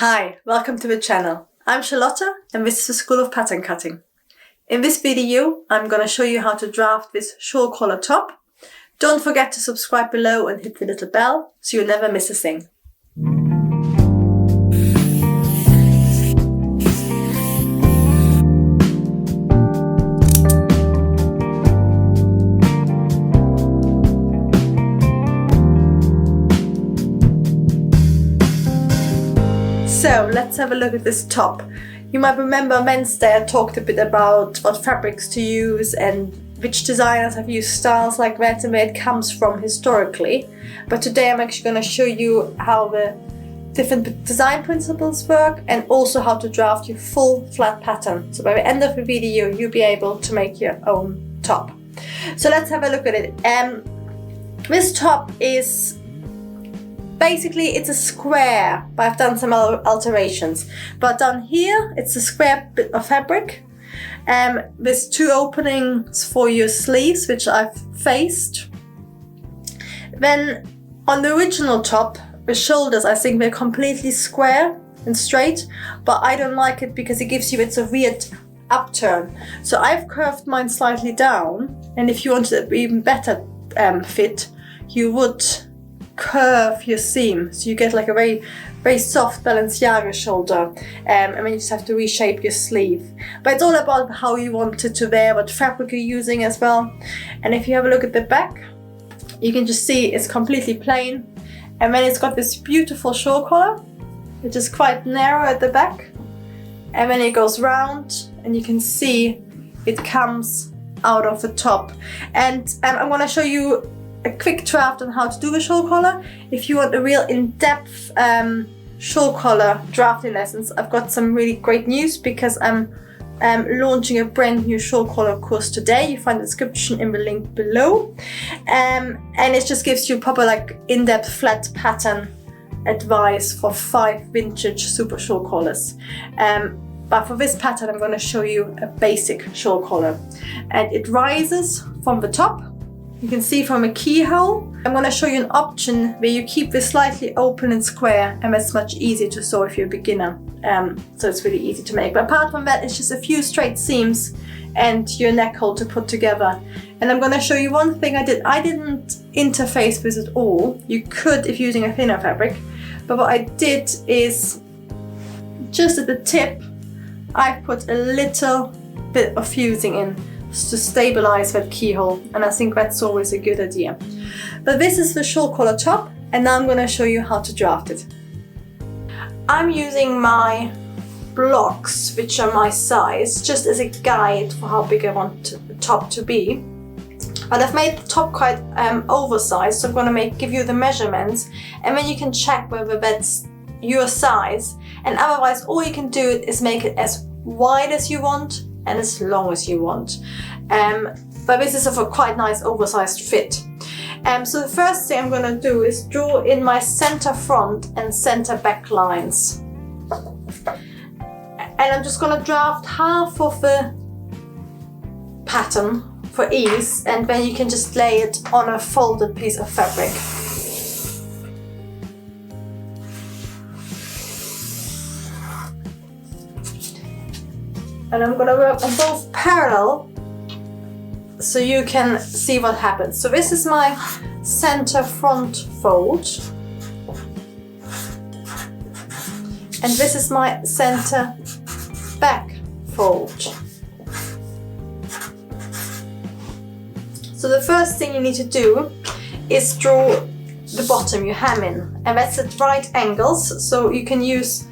Hi, welcome to the channel. I'm Charlotte and this is the School of Pattern Cutting. In this video, I'm going to show you how to draft this shawl collar top. Don't forget to subscribe below and hit the little bell so you'll never miss a thing. So let's have a look at this top. You might remember on Wednesday I talked a bit about what fabrics to use and which designers have used styles like that and where it comes from historically. But today I'm actually going to show you how the different design principles work and also how to draft your full flat pattern. So by the end of the video you'll be able to make your own top. So let's have a look at it. This top is basically, it's a square, but I've done some alterations. But down here, it's a square bit of fabric. There's two openings for your sleeves, which I've faced. Then on the original top, the shoulders, I think they're completely square and straight, but I don't like it because it gives you, it's a weird upturn. So I've curved mine slightly down, and if you wanted an even better fit, you would curve your seam so you get like a very soft Balenciaga shoulder, and then you just have to reshape your sleeve. But it's all about how you want it to wear, what fabric you're using as well. And if you have a look at the back, you can just see it's completely plain, and then it's got this beautiful shawl collar which is quite narrow at the back, and then it goes round and you can see it comes out of the top. And I'm going to show you a quick draft on how to do a shawl collar. If you want a real in-depth shawl collar drafting lessons, I've got some really great news because I'm launching a brand new shawl collar course today. You find the description in the link below, and it just gives you proper like in-depth flat pattern advice for 5 vintage super shawl collars. But for this pattern I'm going to show you a basic shawl collar, and it rises from the top. You can see from a keyhole. I'm going to show you an option where you keep this slightly open and square, and that's much easier to sew if you're a beginner. So it's really easy to make. But apart from that, it's just a few straight seams and your neck hole to put together. And I'm going to show you one thing I did. I didn't interface with it all. You could if you're using a thinner fabric. But what I did is just at the tip, I put a little bit of fusing in to stabilize that keyhole, and I think that's always a good idea. But this is the shawl collar top, and now I'm going to show you how to draft it. I'm using my blocks, which are my size, just as a guide for how big I want the top to be. But I've made the top quite oversized, so I'm going to give you the measurements, and then you can check whether that's your size. And otherwise, all you can do is make it as wide as you want and as long as you want. But this is of a quite nice oversized fit. So the first thing I'm going to do is draw in my center front and center back lines. And I'm just going to draft half of the pattern for ease, and then you can just lay it on a folded piece of fabric. And I'm going to work on both parallel so you can see what happens. So this is my center front fold, and this is my center back fold. So the first thing you need to do is draw the bottom, you hem in, and that's at right angles. So you can use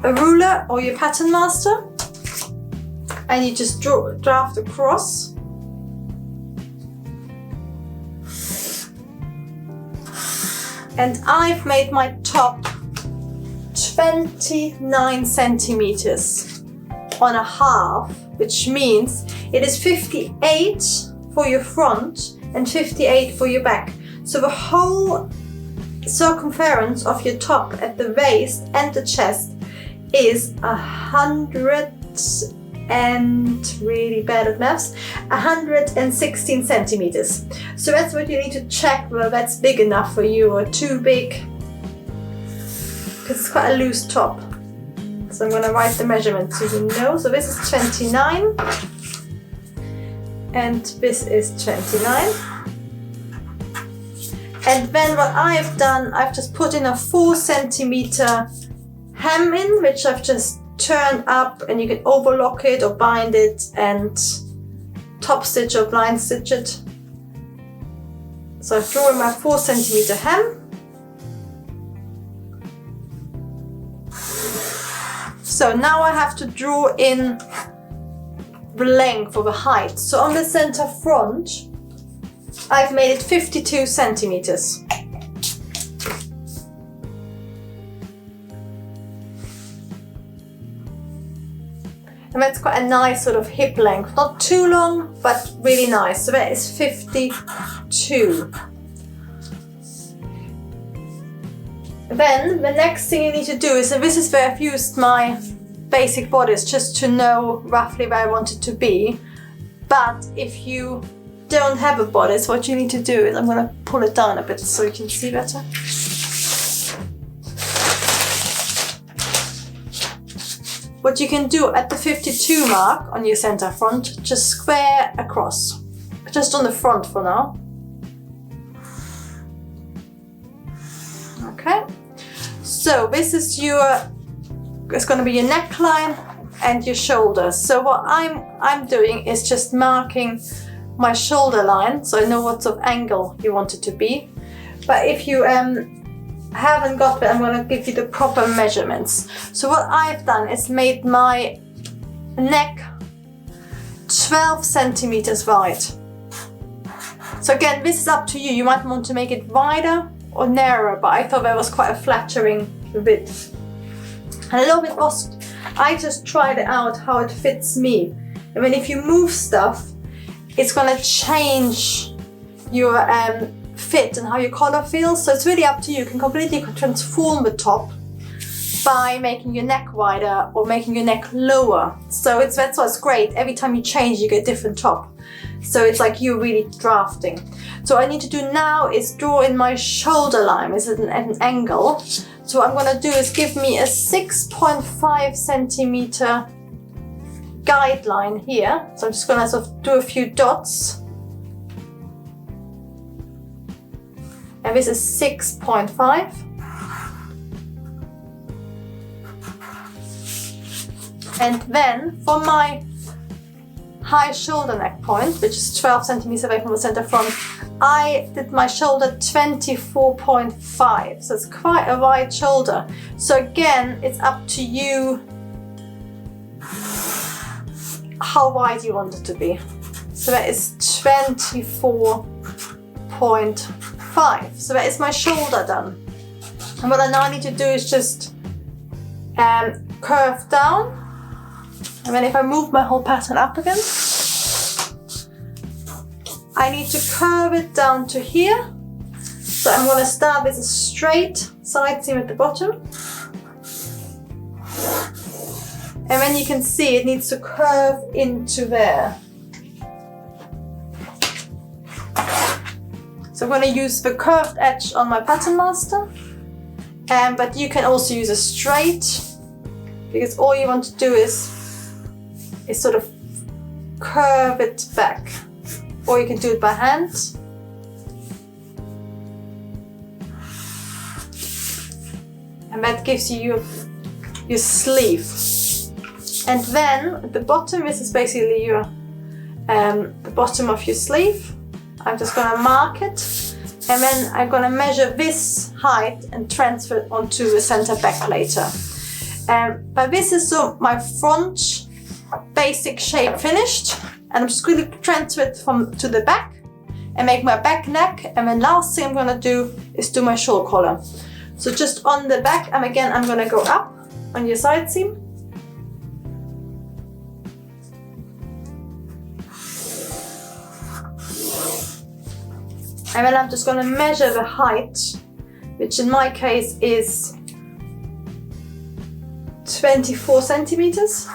a ruler or your pattern master, and you just draft across. And I've made my top 29 centimeters on a half, which means it is 58 for your front and 58 for your back. So the whole circumference of your top at the waist and the chest is 100 and really bad at maths, 116 centimeters. So that's what you need to check whether that's big enough for you or too big. because it's quite a loose top. So I'm going to write the measurement so you know. So this is 29 and this is 29. And then what I've done, I've just put in a 4 centimeter hem in, which I've just turned up, and you can overlock it or bind it and top stitch or blind stitch it. So I've drawn my 4 centimeter hem. So now I have to draw in the length or the height. So on the center front, I've made it 52 centimeters. And that's quite a nice sort of hip length. Not too long, but really nice. So that is 52. Then the next thing you need to do is, and this is where I've used my basic bodice just to know roughly where I want it to be. But if you don't have a bodice, what you need to do is, I'm going to pull it down a bit so you can see better. What you can do at the 52 mark on your center front, just square across, just on the front for now. Okay, so this is it's going to be your neckline and your shoulders. So what I'm doing is just marking my shoulder line, so I know what sort of angle you want it to be. But if you haven't got it, I'm going to give you the proper measurements. So what I've done is made my neck 12 centimeters wide. So again, this is up to you. You might want to make it wider or narrower, but I thought that was quite a flattering width. And a little bit was, I just tried it out how it fits me. I mean, if you move stuff, it's going to change your fit and how your collar feels. So it's really up to you. You can completely transform the top by making your neck wider or making your neck lower. So that's what's great. Every time you change, you get a different top. So it's like you're really drafting. So what I need to do now is draw in my shoulder line. It's at an angle. So what I'm going to do is give me a 6.5 centimeter guideline here. So I'm just going to sort of do a few dots. And this is 6.5. And then for my high shoulder neck point, which is 12 centimeters away from the center front, I did my shoulder 24.5. So it's quite a wide shoulder. So again, it's up to you how wide you want it to be. So that is 24.5. So that is my shoulder done. And what I now need to do is just curve down. And then if I move my whole pattern up again, I need to curve it down to here. So I'm going to start with a straight side seam at the bottom. And then you can see it needs to curve into there. So I'm going to use the curved edge on my pattern master. But you can also use a straight, because all you want to do is sort of curve it back. Or you can do it by hand. And that gives you your sleeve. And then at the bottom, this is basically your the bottom of your sleeve. I'm just going to mark it, and then I'm going to measure this height and transfer it onto the center back later. But this is so my front basic shape finished, and I'm just going to transfer it to the back and make my back neck. And then last thing I'm going to do is do my shawl collar. So just on the back, and again I'm going to go up on your side seam. And then I'm just going to measure the height, which in my case is 24 centimeters.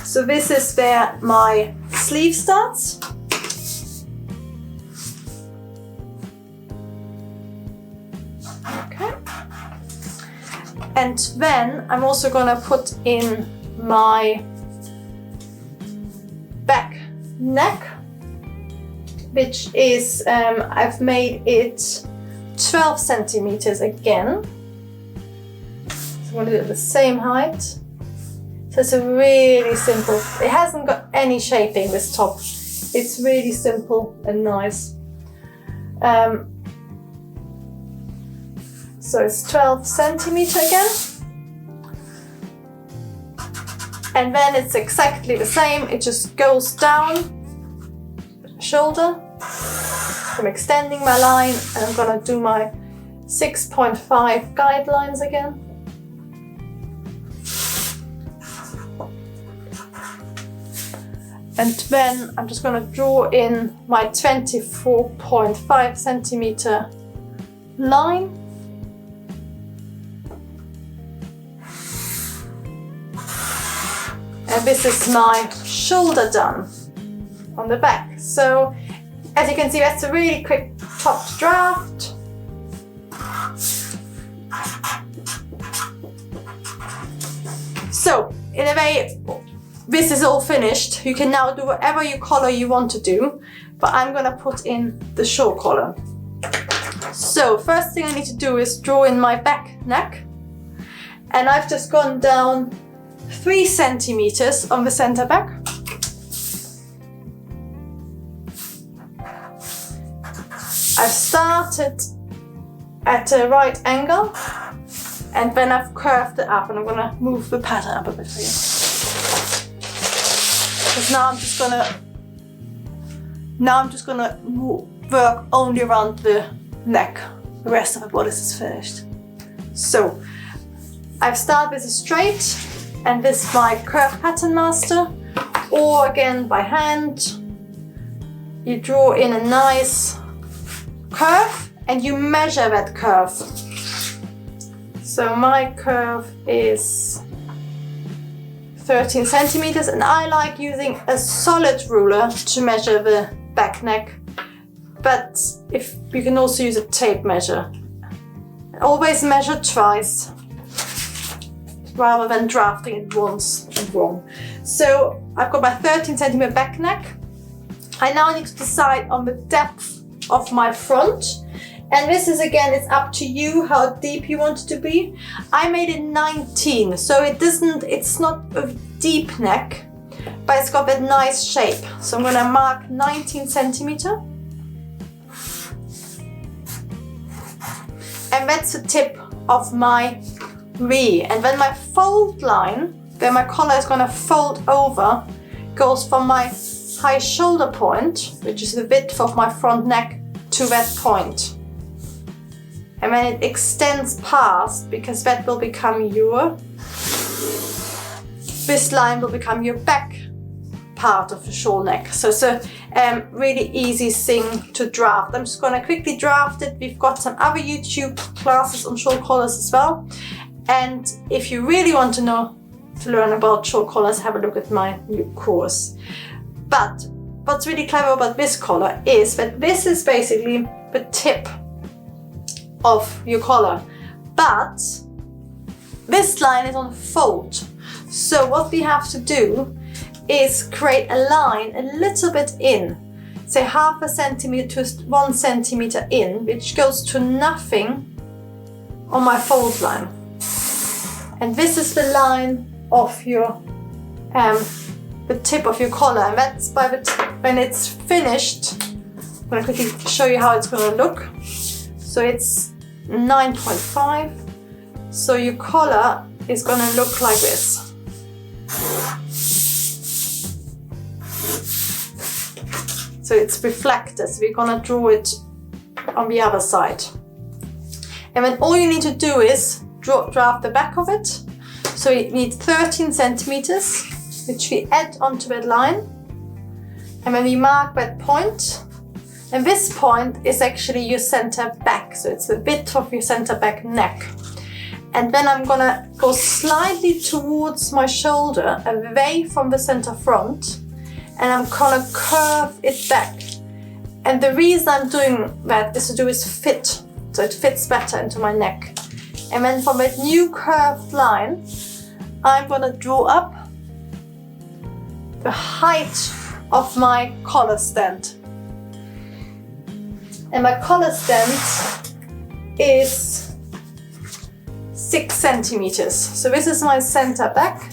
So this is where my sleeve starts. Okay. And then I'm also gonna put in my back neck, which is, I've made it 12 centimeters again. So I'm gonna do it the same height. So it's a really simple, it hasn't got any shaping, this top. It's really simple and nice. So it's 12 centimeter again. And then it's exactly the same, it just goes down shoulder. I'm extending my line and I'm gonna do my 6.5 guidelines again. And then I'm just gonna draw in my 24.5 centimeter line. And this is my shoulder done on the back. So as you can see, that's a really quick top draft. So in a way, this is all finished. You can now do whatever you collar you want to do, but I'm gonna put in the shawl collar. So first thing I need to do is draw in my back neck. And I've just gone down 3 centimeters on the center back. I've started at a right angle and then I've curved it up, and I'm gonna move the pattern up a bit for you. Because now I'm just gonna work only around the neck. The rest of the bodice is finished. So I've started with a straight and this my curve pattern master, or again by hand. You draw in a nice curve and you measure that curve. So my curve is 13 centimeters, and I like using a solid ruler to measure the back neck, but if you can also use a tape measure. Always measure twice rather than drafting it once and wrong. So I've got my 13 centimeter back neck. I now need to decide on the depth of my front. And this is, again, it's up to you how deep you want it to be. I made it 19, so it's not a deep neck, but it's got that nice shape. So I'm gonna mark 19 centimeter. And that's the tip of my V. And then my fold line, where my collar is gonna fold over, goes from my high shoulder point, which is the width of my front neck, to that point. And then it extends past, because that will become this line will become your back part of the shawl neck. So it's a really easy thing to draft. I'm just gonna quickly draft it. We've got some other YouTube classes on shawl collars as well. And if you really want to learn about shawl collars, have a look at my new course. But what's really clever about this collar is that this is basically the tip of your collar, but this line is on fold. So what we have to do is create a line a little bit in, say 0.5 centimeter to 1 centimeter in, which goes to nothing on my fold line. And this is the line of your the tip of your collar, and that's by the when it's finished. I'm going to quickly show you how it's going to look. So it's 9.5. So your collar is going to look like this. So it's reflected. So we're going to draw it on the other side. And then all you need to do is draft the back of it. So it needs 13 centimeters, which we add onto that line. And then we mark that point. And this point is actually your center back. So it's the width of your center back neck. And then I'm gonna go slightly towards my shoulder, away from the center front. And I'm gonna curve it back. And the reason I'm doing that is to do with fit. So it fits better into my neck. And then from a new curved line, I'm gonna draw up the height of my collar stand. And my collar stand is 6 centimeters. So this is my center back,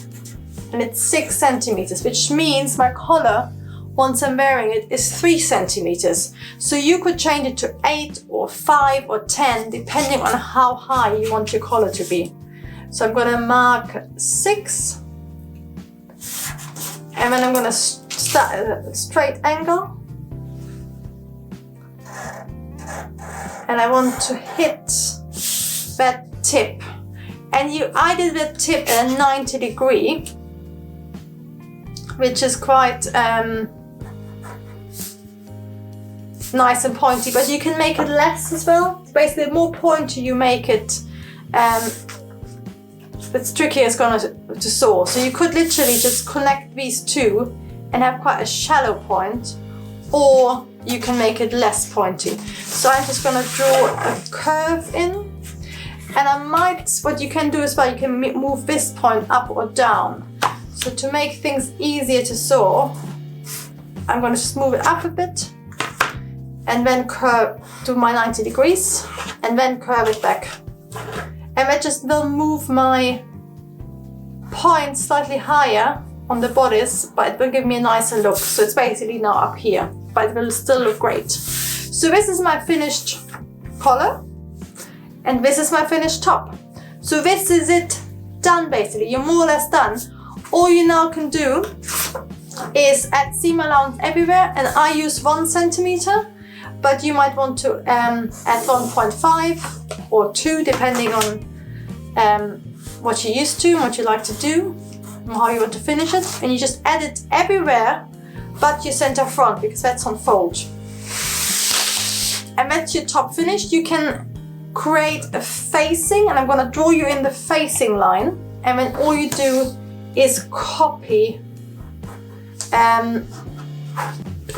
and it's 6 centimeters, which means my collar, once I'm wearing it, is 3 centimeters. So you could change it to 8 or 5 or 10, depending on how high you want your collar to be. So I'm gonna mark 6, and then I'm gonna start at a straight angle. And I want to hit that tip. And I did the tip at a 90 degree, which is quite nice and pointy, but you can make it less as well. Basically, the more pointy you make it, the trickier it's going to sew. So you could literally just connect these two and have quite a shallow point, or you can make it less pointy. So I'm just going to draw a curve in. And what you can do as well, you can move this point up or down. So to make things easier to sew, I'm going to just move it up a bit and then curve to my 90 degrees and then curve it back. And that just will move my point slightly higher on the bodice, but it will give me a nicer look. So it's basically now up here, but it will still look great. So this is my finished collar. And this is my finished top. So this is it done basically. You're more or less done. All you now can do is add seam allowance everywhere, and I use 1 centimeter, but you might want to add 1.5 or 2 depending on what you're used to, what you like to do, and how you want to finish it. And you just add it everywhere but your center front, because that's on fold. And that's your top finished. You can create a facing, and I'm going to draw you in the facing line, and then all you do is copy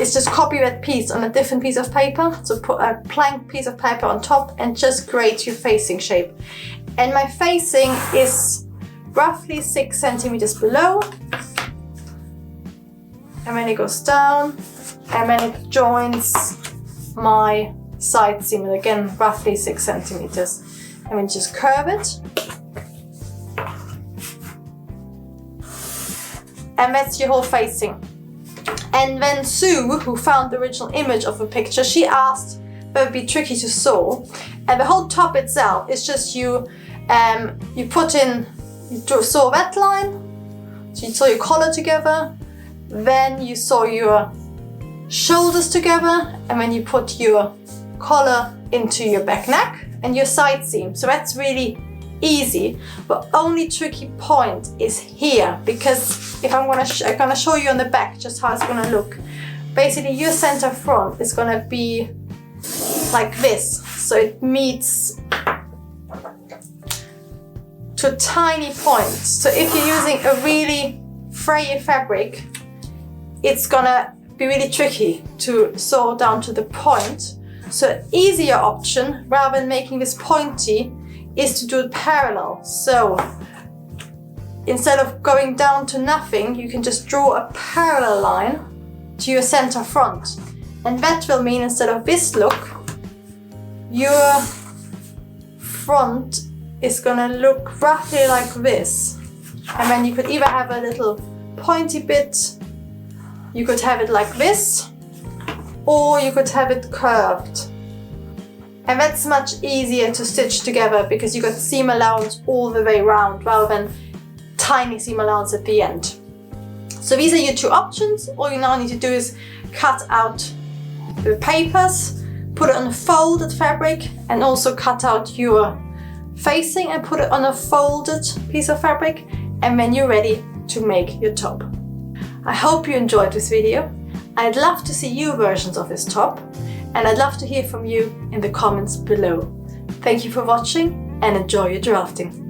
it's just copy that piece on a different piece of paper. So put a blank piece of paper on top and just create your facing shape. And my facing is roughly 6 centimeters below, and then it goes down, and then it joins my side seam, and again roughly 6 centimeters, and then just curve it, and that's your whole facing. And then Sue, who found the original image of the picture, she asked that it would be tricky to sew, and the whole top itself is just you sew that line, so you sew your collar together, then you sew your shoulders together, and then you put your collar into your back neck and your side seam. So that's really easy. The only tricky point is here, because if I'm gonna show you on the back just how it's gonna look. Basically, your center front is gonna be like this, so it meets to a tiny point. So if you're using a really frayy fabric, it's gonna be really tricky to sew down to the point. So an easier option, rather than making this pointy, is to do it parallel. So instead of going down to nothing, you can just draw a parallel line to your center front. And that will mean, instead of this look, your front is gonna look roughly like this. And then you could either have a little pointy bit, you could have it like this, or you could have it curved. And that's much easier to stitch together, because you got seam allowance all the way around rather than tiny seam allowance at the end. So these are your two options. All you now need to do is cut out the papers, put it on a folded fabric, and also cut out your facing and put it on a folded piece of fabric, and then you're ready to make your top. I hope you enjoyed this video. I'd love to see your versions of this top, and I'd love to hear from you in the comments below. Thank you for watching, and enjoy your drafting.